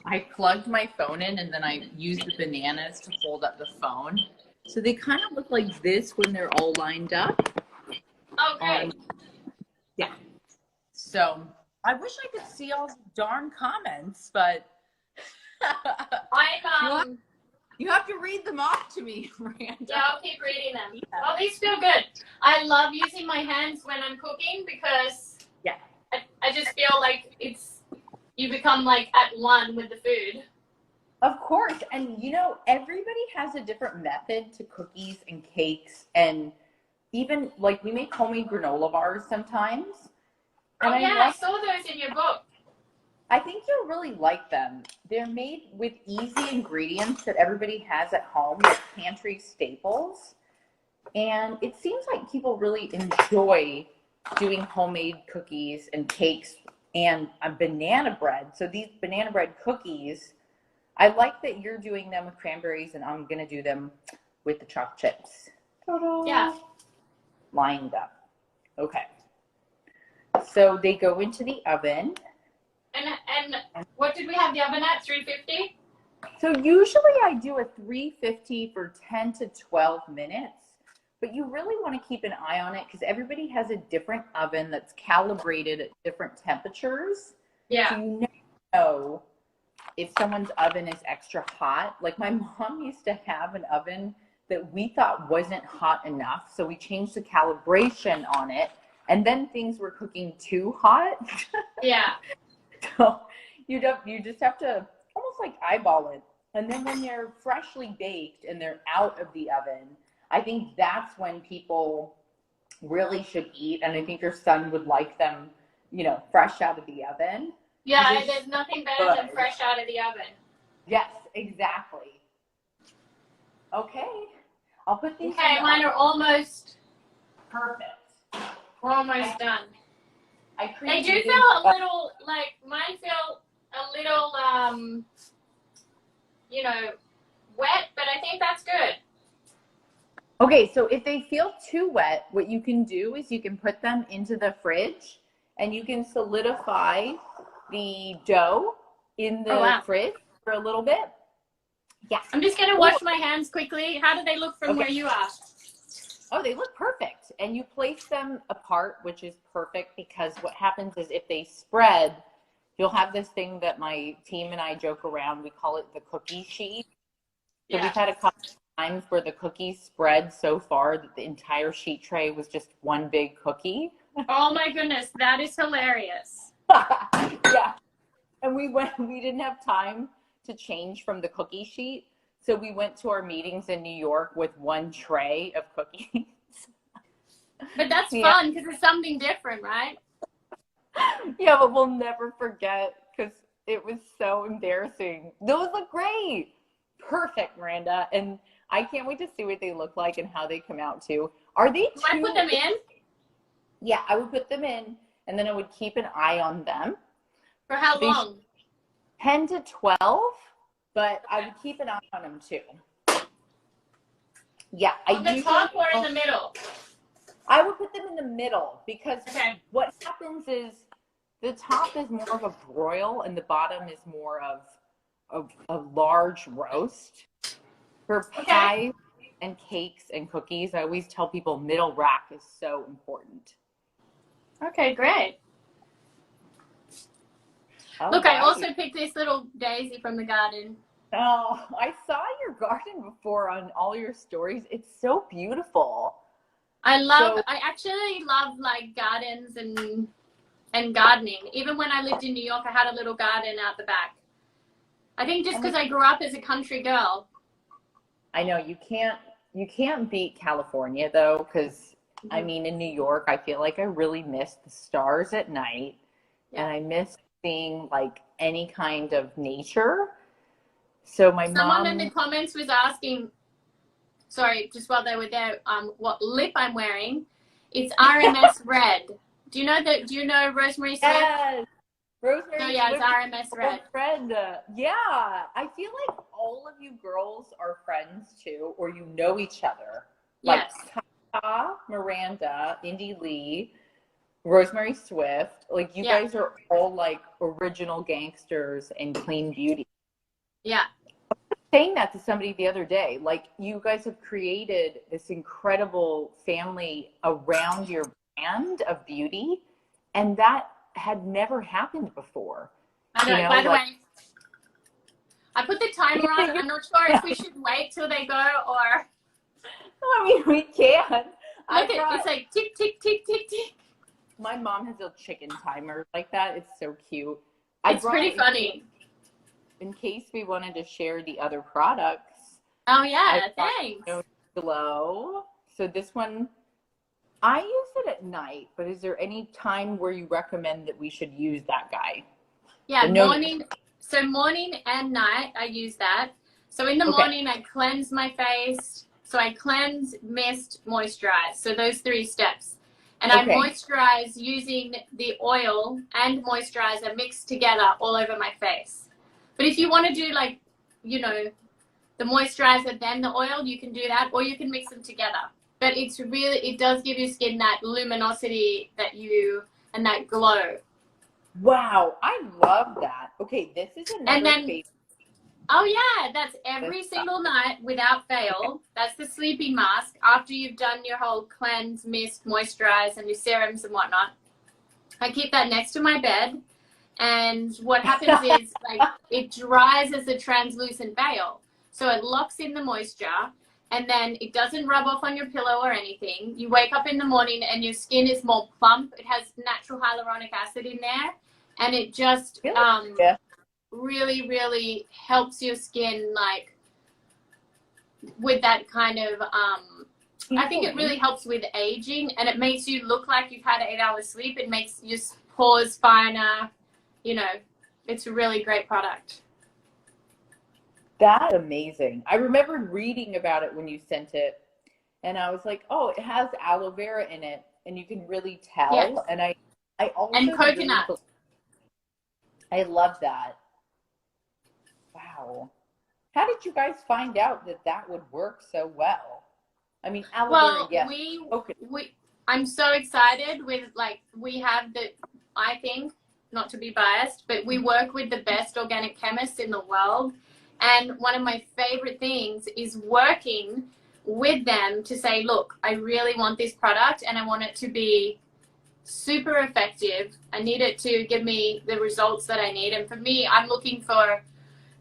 I plugged my phone in, and then I used the bananas to fold up the phone. So they kind of look like this when they're all lined up. Okay. Yeah. So I wish I could see all the darn comments, but you have to read them off to me, Miranda. Yeah, I'll keep reading them. Yeah. Oh, these feel good. I love using my hands when I'm cooking because I just feel like you become like at one with the food. Of course. And you know, everybody has a different method to cookies and cakes, and even like we make homemade granola bars sometimes. And I saw those in your book. I think you'll really like them. They're made with easy ingredients that everybody has at home, like pantry staples. And it seems like people really enjoy doing homemade cookies and cakes and a banana bread. So these banana bread cookies, I like that you're doing them with cranberries, and I'm going to do them with the chocolate chips. Ta-da. Yeah. Lined up. Okay. So they go into the oven. And what did we have the oven at? 350? So usually I do a 350 for 10 to 12 minutes, but you really want to keep an eye on it because everybody has a different oven that's calibrated at different temperatures. Yeah. So you never know if someone's oven is extra hot. Like my mom used to have an oven that we thought wasn't hot enough, so we changed the calibration on it, and then things were cooking too hot. Yeah. So you just have to almost like eyeball it. And then when they're freshly baked and they're out of the oven, I think that's when people really should eat. And I think your son would like them, you know, fresh out of the oven. Yeah, there's nothing better than fresh out of the oven. Yes, exactly. Okay. I'll put these. Okay, mine are almost perfect. Almost done. They do feel a little, like, mine feel a little, you know, wet, but I think that's good. Okay, so if they feel too wet, what you can do is you can put them into the fridge, and you can solidify the dough in the fridge for a little bit. Yeah. I'm just going to wash my hands quickly. How do they look from where you are? Oh, they look perfect. And you place them apart, which is perfect because what happens is if they spread, you'll have this thing that my team and I joke around. We call it the cookie sheet. So we've had a couple times where the cookies spread so far that the entire sheet tray was just one big cookie. Oh my goodness, that is hilarious. Yeah. And we didn't have time to change from the cookie sheet. So we went to our meetings in New York with one tray of cookies. But that's Yeah. fun because it's something different, right? Yeah, but we'll never forget because it was so embarrassing. Those look great. Perfect, Miranda. And I can't wait to see what they look like and how they come out too. Are they Do I put too? them in Yeah, I would put them in and then I would keep an eye on them. for how They long? 10 to 12, but I would keep an eye on them too. Yeah, On the top or in the middle? I would put them in the middle because Okay. what happens is the top is more of a broil and the bottom is more of a large roast. For pies and cakes and cookies, I always tell people middle rack is so important. Okay, great. All Look, I right. also picked this little daisy from the garden. Oh, I saw your garden before on all your stories. It's so beautiful. I actually love like gardens and gardening. Even when I lived in New York, I had a little garden out the back. I think just because I grew up as a country girl. I know you can't beat California though, because I mean in New York, I feel like I really miss the stars at night, and I miss seeing like any kind of nature. So Someone in the comments was asking, sorry, just while they were there, what lip I'm wearing. It's RMS Red. Do you know Rosemary Swift? Yes, Rosemary. So yeah, Swift, it's RMS Red. Friend. Yeah, I feel like all of you girls are friends too, or you know each other. Yes. Like Tata, Miranda, Indy Lee, Rosemary Swift. Like you guys are all like original gangsters and clean beauty. Yeah. Saying that to somebody the other day, like you guys have created this incredible family around your brand of beauty, and that had never happened before. I know. By the way, I put the timer on. I'm not sure if we should wait till they go or. I mean, we can. It's like tick, tick, tick, tick, tick. My mom has a chicken timer like that. It's so cute. It's pretty funny. In case we wanted to share the other products. Oh yeah, thanks. Glow. So this one, I use it at night, but is there any time where you recommend that we should use that guy? Yeah, morning. So morning and night, I use that. So in the morning, I cleanse my face. So I cleanse, mist, moisturize. So those 3 steps. And I moisturize using the oil and moisturizer mixed together all over my face. But if you want to do like, you know, the moisturizer, then the oil, you can do that, or you can mix them together. But it does give your skin that luminosity and that glow. Wow, I love that. Okay, this is another face. Oh yeah, that's every single night without fail. That's the sleeping mask after you've done your whole cleanse, mist, moisturize, and your serums and whatnot. I keep that next to my bed. And what happens is like it dries as a translucent veil. So it locks in the moisture and then it doesn't rub off on your pillow or anything. You wake up in the morning and your skin is more plump. It has natural hyaluronic acid in there. And it just really, really helps your skin like with that kind of I think it really helps with aging, and it makes you look like you've had 8 hours sleep. It makes your pores finer. You know, it's a really great product. That's amazing. I remember reading about it when you sent it, and I was like, oh, it has aloe vera in it, and you can really tell. Yes. And I also and coconut. Really, I love that. Wow. How did you guys find out that would work so well? I mean, aloe vera, yes. I'm so excited with we have I think, not to be biased, but we work with the best organic chemists in the world. And one of my favorite things is working with them to say, look, I really want this product and I want it to be super effective. I need it to give me the results that I need. And for me, I'm looking for,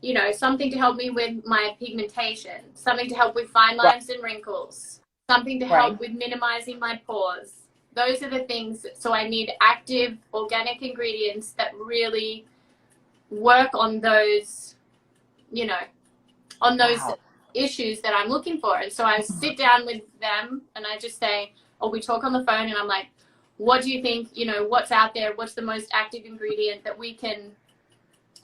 you know, something to help me with my pigmentation, something to help with fine lines and wrinkles, something to help with minimizing my pores. Those are the things. So I need active organic ingredients that really work on those, you know, on those issues that I'm looking for. And so I sit down with them and I just say, or we talk on the phone and I'm like, what do you think, you know, what's out there? What's the most active ingredient that we can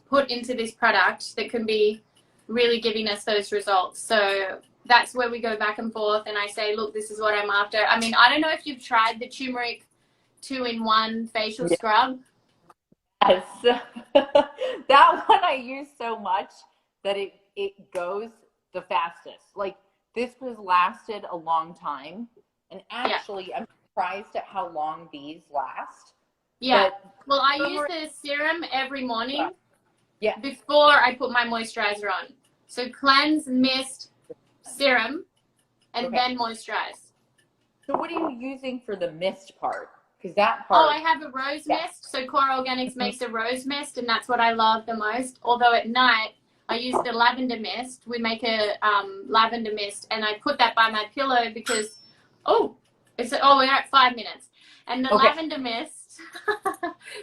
put into this product that can be really giving us those results? So that's where we go back and forth, and I say, look, this is what I'm after. I mean, I don't know if you've tried the turmeric 2-in-1 facial scrub. Yes. That one I use so much that it goes the fastest. Like, this has lasted a long time, and actually I'm surprised at how long these last. Yeah. Well, I use the serum every morning before I put my moisturizer on. So cleanse, mist, serum, and then moisturize. So what are you using for the mist part? Because that part... Oh, I have a rose mist. So Core Organics makes a rose mist, and that's what I love the most. Although at night, I use the lavender mist. We make a lavender mist, and I put that by my pillow because, we're at 5 minutes. And the lavender mist,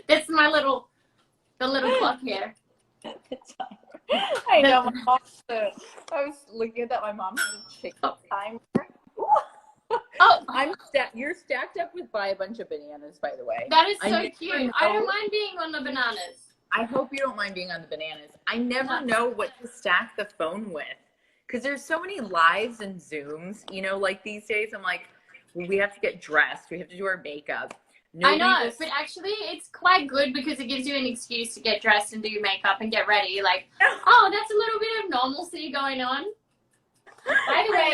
that's the little clock here. I know. I was looking at that. My mom has a chicken timer. You're stacked up by a bunch of bananas, by the way. That is so cute. I don't mind being on the bananas. I hope you don't mind being on the bananas. I never know what to stack the phone with, because there's so many lives and Zooms, you know, like these days. I'm like, we have to get dressed. We have to do our makeup. I know, but actually it's quite good because it gives you an excuse to get dressed and do your makeup and get ready. Like, oh, that's a little bit of normalcy going on. By the way,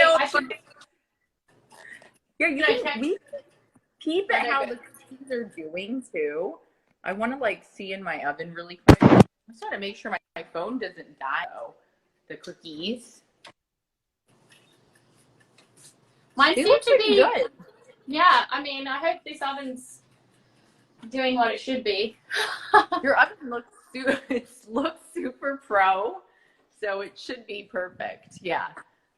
we peep at how the cookies are doing too. I want to like see in my oven really quick. I'm just trying to make sure my phone doesn't die. The cookies. Mine seem to be good. Yeah, I mean, I hope this oven's doing what it should be. Your oven looks super pro, so it should be perfect. Yeah.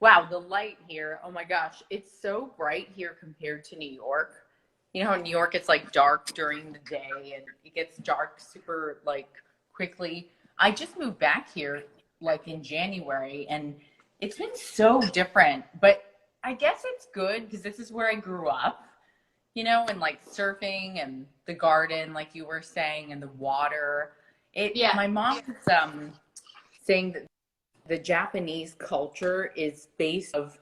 Wow, the light here. Oh my gosh, it's so bright here compared to New York. You know how in New York it's like dark during the day and it gets dark super like quickly. I just moved back here like in January, and it's been so different, but I guess it's good because this is where I grew up, you know, and like surfing and the garden, like you were saying, and the water. My mom was saying that the Japanese culture is based of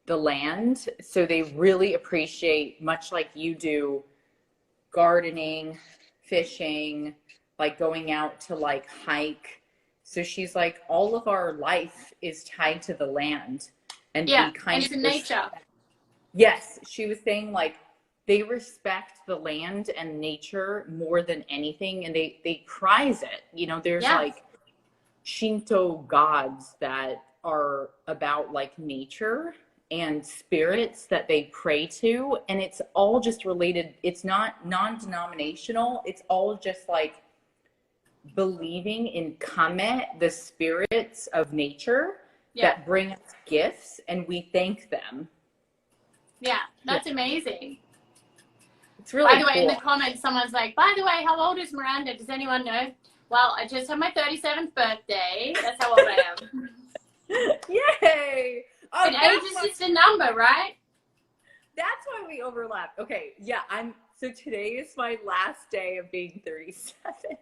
the land, so they really appreciate, much like you do, gardening, fishing, like going out to like hike. So she's like, all of our life is tied to the land. And and to nature. Yes, she was saying like they respect the land and nature more than anything, and they prize it. You know, there's like Shinto gods that are about like nature and spirits that they pray to, and it's all just related. It's not non-denominational. It's all just like believing in Kame, the spirits of nature that bring us gifts, and we thank them. Yeah, that's amazing. It's really By the way, cool. in the comments, someone's like, by the way, how old is Miranda? Does anyone know? Well, I just had my 37th birthday. That's how old I am. Yay! Oh, and age is just a number, right? That's why we overlap. Okay, yeah, so today is my last day of being 37.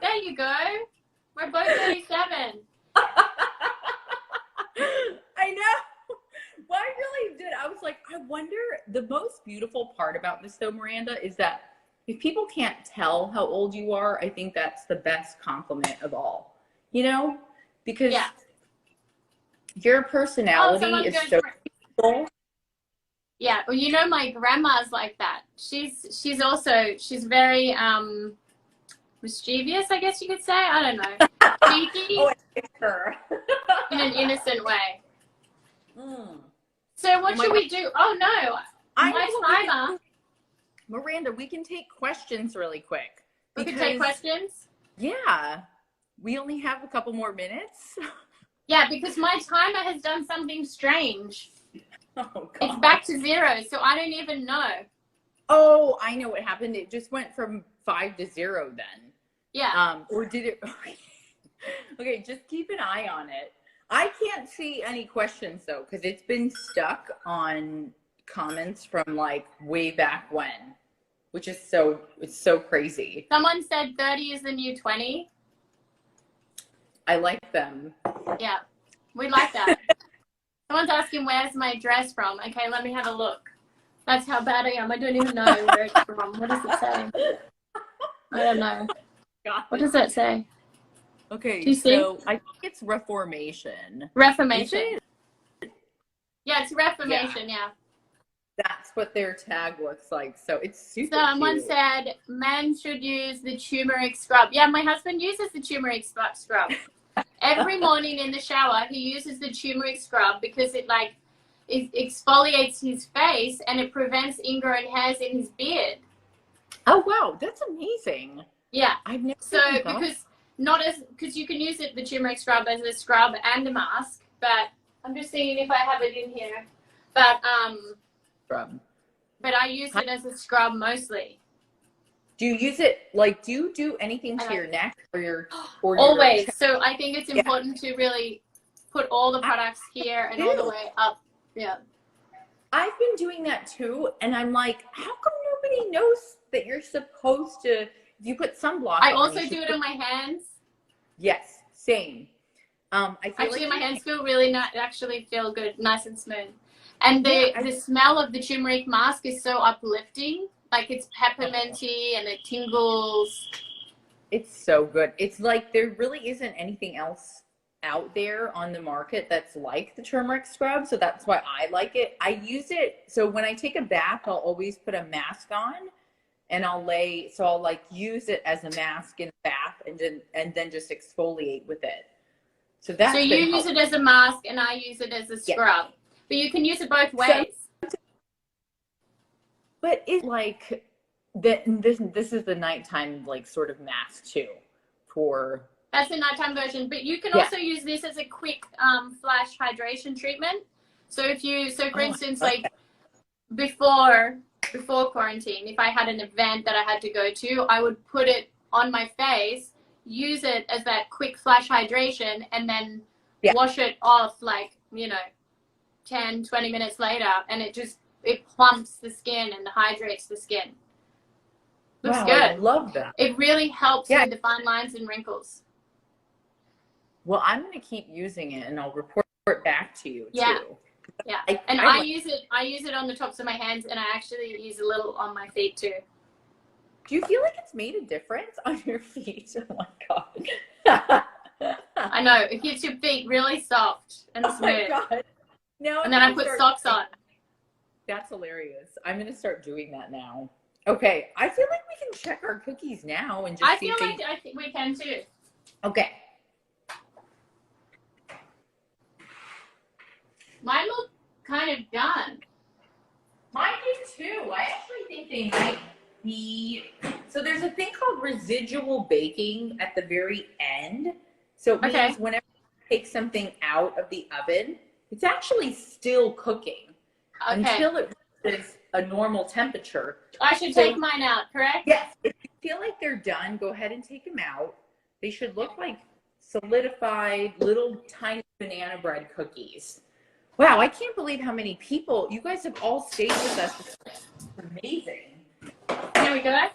There you go. We're both 37. I know. Well, I really did. I was like, I wonder, the most beautiful part about this though, Miranda, is that if people can't tell how old you are, I think that's the best compliment of all. You know? Because your personality is so beautiful. Yeah, well, you know, my grandma's like that. She's very mischievous, I guess you could say. I don't know. Cheeky. It's her. In an innocent way. So what should we do? Oh no, my timer. Miranda, we can take questions really quick. We can take questions? Yeah. We only have a couple more minutes. Yeah, because my timer has done something strange. Oh, God. It's back to 0, so I don't even know. Oh, I know what happened. It just went from 5 to 0 then. Yeah. Or did it? Okay, just keep an eye on it. I can't see any questions though, because it's been stuck on comments from like way back when, which is it's so crazy. Someone said 30 is the new 20. I like them. Yeah, we like that. Someone's asking where's my dress from. Okay, let me have a look. That's how bad I am. I don't even know where it's from. What does it say? I don't know. What does that say? Okay, do you see? So I think it's Reformation. Reformation. Yeah, it's Reformation, yeah. That's what their tag looks like. So it's super Someone cute. said men should use the turmeric scrub. Yeah, my husband uses the turmeric scrub. Every morning in the shower, he uses the turmeric scrub because it exfoliates his face and it prevents ingrown hairs in his beard. Oh wow, that's amazing. Yeah. I've never because you can use the turmeric scrub as a scrub and a mask, but I'm just seeing if I have it in here. But I use it as a scrub mostly. Do you use it do you do anything to your neck or your always? Chest? So I think it's important to really put all the products here and all the way up. Yeah. I've been doing that too, and I'm like, how come nobody knows that you're supposed to? If you put sunblock, I also do it on my hands. Yes, same. I feel my hands feel really nice. Actually, feel good, nice and smooth. And the smell of the turmeric mask is so uplifting. Like it's pepperminty and it tingles. It's so good. It's like there really isn't anything else out there on the market that's like the turmeric scrub, so that's why I like it. I use it so when I take a bath, I'll always put a mask on, and I'll use it as a mask in a bath, and then just exfoliate with it. So you use it as a mask, and I use it as a scrub. But you can use it both ways. But it's like this is the nighttime sort of mask too for. That's the nighttime version, but you can also use this as a quick flash hydration treatment. So for instance, before quarantine, if I had an event that I had to go to, I would put it on my face, use it as that quick flash hydration, and then wash it off 10, 20 minutes later, and it plumps the skin and hydrates the skin. Looks good. I love that. It really helps with the fine lines and wrinkles. Well, I'm going to keep using it, and I'll report back to you too. Yeah, I use it on the tops of my hands, and I actually use a little on my feet too. Do you feel like it's made a difference on your feet? Oh my god! I know, it keeps your feet really soft and smooth. Oh my god! Now and then I put socks on. That's hilarious. I'm going to start doing that now. Okay, I feel like we can check our cookies now and just. I think we can too. Okay. Mine look kind of done. Mine do too. I actually think they might be. So there's a thing called residual baking at the very end. So it means whenever you take something out of the oven, it's actually still cooking until it reaches a normal temperature. I should take mine out, correct? Yes. If you feel like they're done, go ahead and take them out. They should look like solidified little tiny banana bread cookies. Wow, I can't believe how many people, you guys have all stayed with us. It's amazing. Here we go.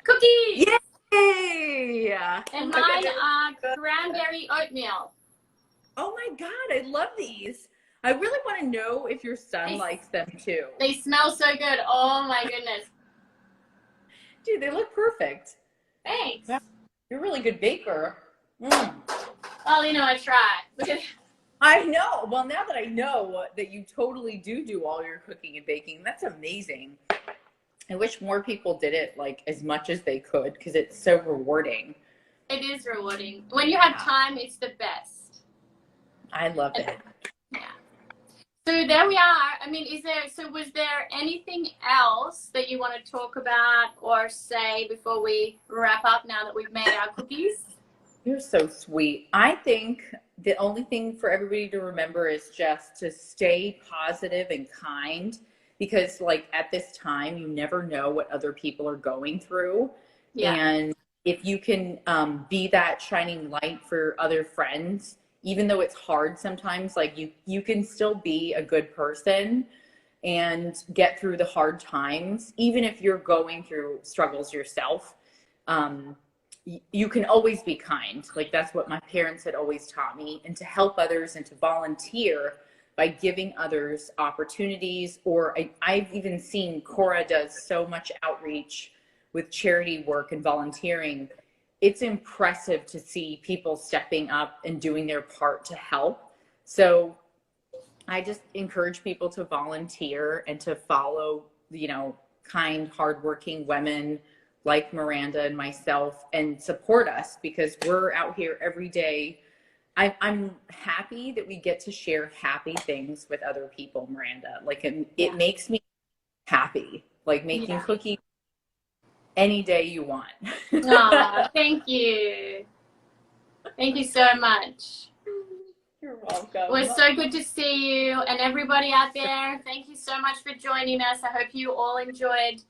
Cookies! Yay! And mine are cranberry oatmeal. Oh my God, I love these. I really want to know if your son likes them too. They smell so good. Oh my goodness. Dude, they look perfect. Thanks. You're a really good baker. Mm. Well, I try. Look at I know. Well, now that I know that you totally do all your cooking and baking, that's amazing. I wish more people did it as much as they could because it's so rewarding. It is rewarding. When you have time, it's the best. I love it. Yeah. So there we are. I mean, was there anything else that you want to talk about or say before we wrap up now that we've made our cookies? You're so sweet. I think the only thing for everybody to remember is just to stay positive and kind because at this time, you never know what other people are going through. Yeah. And if you can be that shining light for other friends, even though it's hard sometimes, you can still be a good person and get through the hard times, even if you're going through struggles yourself. You can always be kind. Like, that's what my parents had always taught me, and to help others and to volunteer by giving others opportunities. Or I've even seen Cora does so much outreach with charity work and volunteering. It's impressive to see people stepping up and doing their part to help. So I just encourage people to volunteer and to follow, kind, hardworking women like Miranda and myself, and support us, because we're out here every day. I'm happy that we get to share happy things with other people, Miranda. Like, it makes me happy, like making cookies any day you want. Oh, thank you. Thank you so much. You're welcome. It was so good to see you, and everybody out there, thank you so much for joining us. I hope you all enjoyed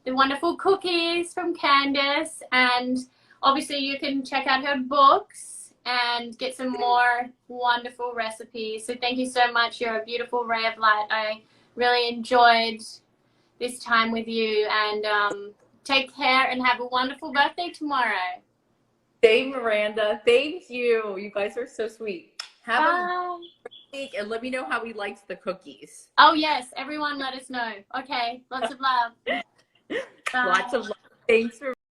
the wonderful cookies from Candace, and obviously you can check out her books and get some more wonderful recipes. So thank you so much. You're a beautiful ray of light. I really enjoyed this time with you, and take care and have a wonderful birthday tomorrow. Same, Miranda. Thank you. You guys are so sweet. Have a great week, and let me know how he likes the cookies. Oh yes, everyone let us know. Okay, lots of love. Bye. Lots of love. Thanks for